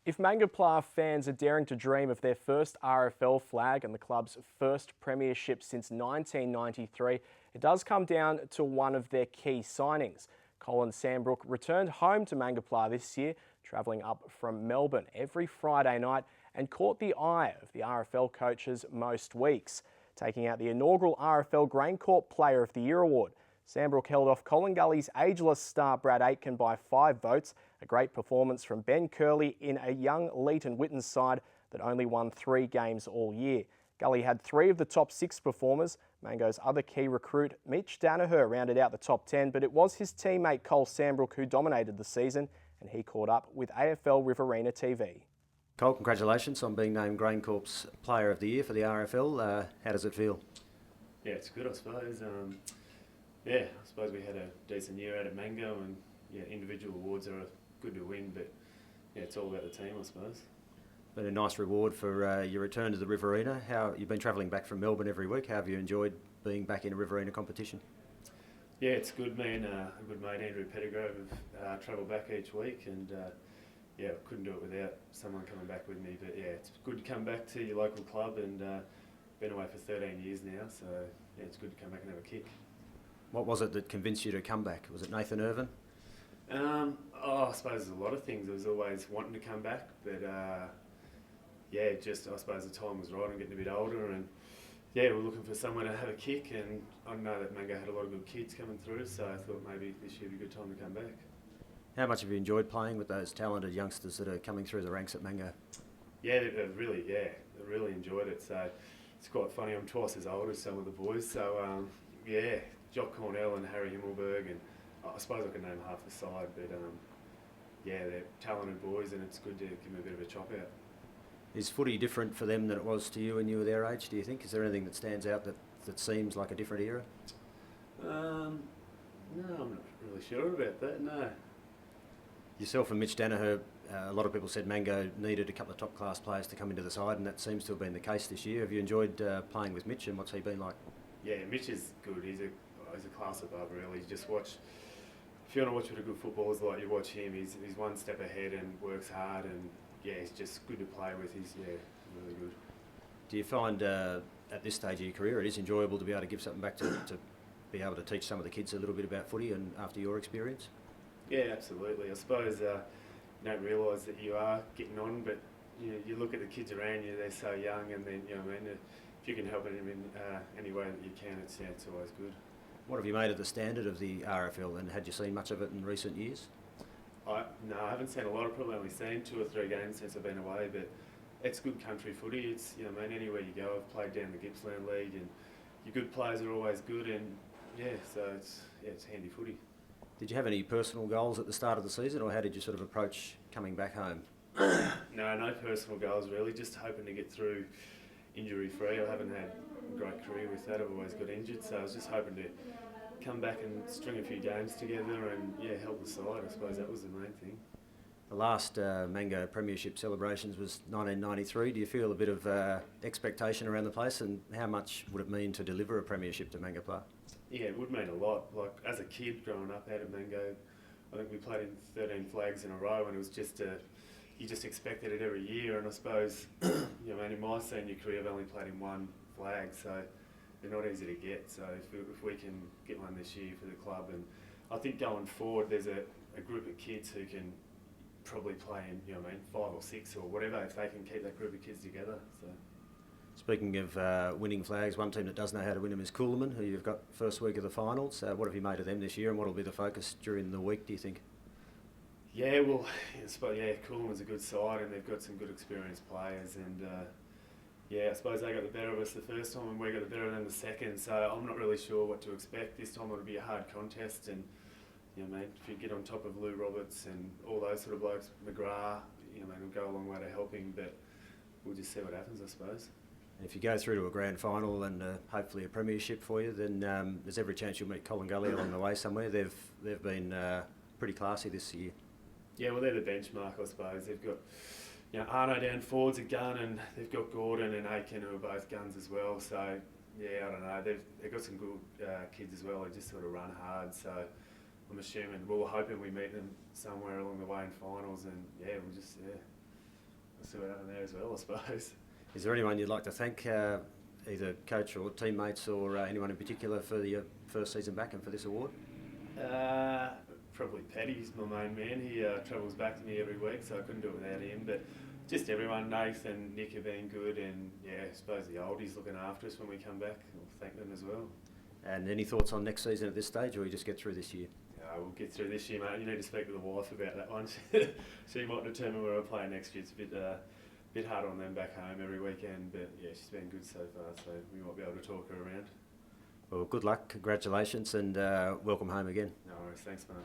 If Mangaplar fans are daring to dream of their first RFL flag and the club's first premiership since 1993, it does come down to one of their key signings. Colin Sanbrook returned home to Mangaplar this year, travelling up from Melbourne every Friday night and caught the eye of the RFL coaches most weeks, taking out the inaugural RFL Graincorp Player of the Year award. Sanbrook held off Collingully's ageless star Brad Aitken by 5 votes, a great performance from Ben Curley in a young Leighton Witten's side that only won 3 games all year. Gully had 3 of the top 6 performers. Mango's other key recruit, Mitch Danaher, rounded out the top 10, but it was his teammate Cole Sanbrook who dominated the season, and he caught up with AFL Riverina TV. Cole, congratulations on being named Graincorp's Player of the Year for the RFL. How does it feel? Yeah, it's good, I suppose. I suppose we had a decent year out at Mango, and individual awards are good to win, but it's all about the team, I suppose. Been a nice reward for your return to the Riverina. You've been travelling back from Melbourne every week. How have you enjoyed being back in a Riverina competition? Yeah, it's good. Me and a good mate, Andrew Pettigrove, have travelled back each week, and I couldn't do it without someone coming back with me. But it's good to come back to your local club, and been away for 13 years now, so it's good to come back and have a kick. What was it that convinced you to come back? Was it Nathan Irvin? I suppose there's a lot of things. I was always wanting to come back, but I suppose the time was right. I'm getting a bit older, and we're looking for someone to have a kick, and I know that Mango had a lot of good kids coming through, so I thought maybe this year would be a good time to come back. How much have you enjoyed playing with those talented youngsters that are coming through the ranks at Mango? I really enjoyed it. So it's quite funny. I'm twice as old as some of the boys, so Jock Cornell and Harry Himmelberg, and I suppose I can name half the side, but they're talented boys, and it's good to give them a bit of a chop out. Is footy different for them than it was to you when you were their age, do you think? Is there anything that stands out that seems like a different era? No, I'm not really sure about that, no. Yourself and Mitch Danaher, a lot of people said Mango needed a couple of top-class players to come into the side, and that seems to have been the case this year. Have you enjoyed playing with Mitch, and what's he been like? Yeah, Mitch is good. He's a class above, really. You just watch. If you want to watch what a good footballer's like, you watch him. He's one step ahead and works hard, and he's just good to play with. He's really good. Do you find at this stage of your career it is enjoyable to be able to give something back to be able to teach some of the kids a little bit about footy, and after your experience? Yeah, absolutely. I suppose you don't realise that you are getting on, but you look at the kids around you. They're so young, and then if you can help them in any way that you can, it's always good. What have you made of the standard of the RFL, and had you seen much of it in recent years? No, I haven't seen a lot. I've probably only seen 2 or 3 games since I've been away, but it's good country footy. It's anywhere you go. I've played down the Gippsland League, and your good players are always good, and so it's handy footy. Did you have any personal goals at the start of the season, or how did you sort of approach coming back home? No personal goals really. Just hoping to get through injury free. I haven't had a great career with that. I've always got injured, so I was just hoping to come back and string a few games together and help the side. I suppose that was the main thing. The last Mango Premiership celebrations was 1993. Do you feel a bit of expectation around the place, and how much would it mean to deliver a premiership to Mangaplar? Yeah, it would mean a lot. Like as a kid growing up out of Mango, I think we played in 13 flags in a row, and it was just you just expected it every year. And I suppose in my senior career I've only played in 1 flag, so they're not easy to get. So if we can get one this year for the club, and I think going forward there's a group of kids who can probably play in 5 or 6 or whatever, if they can keep that group of kids together. So. Speaking of winning flags, one team that does know how to win them is Coolman, who you've got first week of the finals. What have you made of them this year, and what will be the focus during the week, do you think? Yeah, well, Coolman's a good side, and they've got some good experienced players, and I suppose they got the better of us the first time, and we got the better of them the second. So I'm not really sure what to expect. This time it'll be a hard contest, and if you get on top of Lou Roberts and all those sort of blokes, McGrath, it'll go a long way to helping, but we'll just see what happens, I suppose. If you go through to a grand final and hopefully a premiership for you, then there's every chance you'll meet Collingully along the way somewhere. They've been pretty classy this year. Yeah, well, they're the benchmark, I suppose. They've got Arno down forward's a gun, and they've got Gordon and Aiken, who are both guns as well. So I don't know. They've got some good kids as well. They just sort of run hard. So I'm assuming, we're hoping we meet them somewhere along the way in finals, and we'll just see what happened there as well, I suppose. Is there anyone you'd like to thank, either coach or teammates or anyone in particular for your first season back and for this award? Probably Paddy's my main man. He travels back to me every week, so I couldn't do it without him. But just everyone, Nathan, Nick have been good, and yeah, I suppose the oldies looking after us when we come back. We'll thank them as well. And any thoughts on next season at this stage, or we just get through this year? We'll get through this year, mate. You need to speak to the wife about that one. She might determine where I play next year. It's a bit hard on them back home every weekend, but yeah, she's been good so far, so we might be able to talk her around. Well, good luck, congratulations, and welcome home again. No worries, thanks, mate.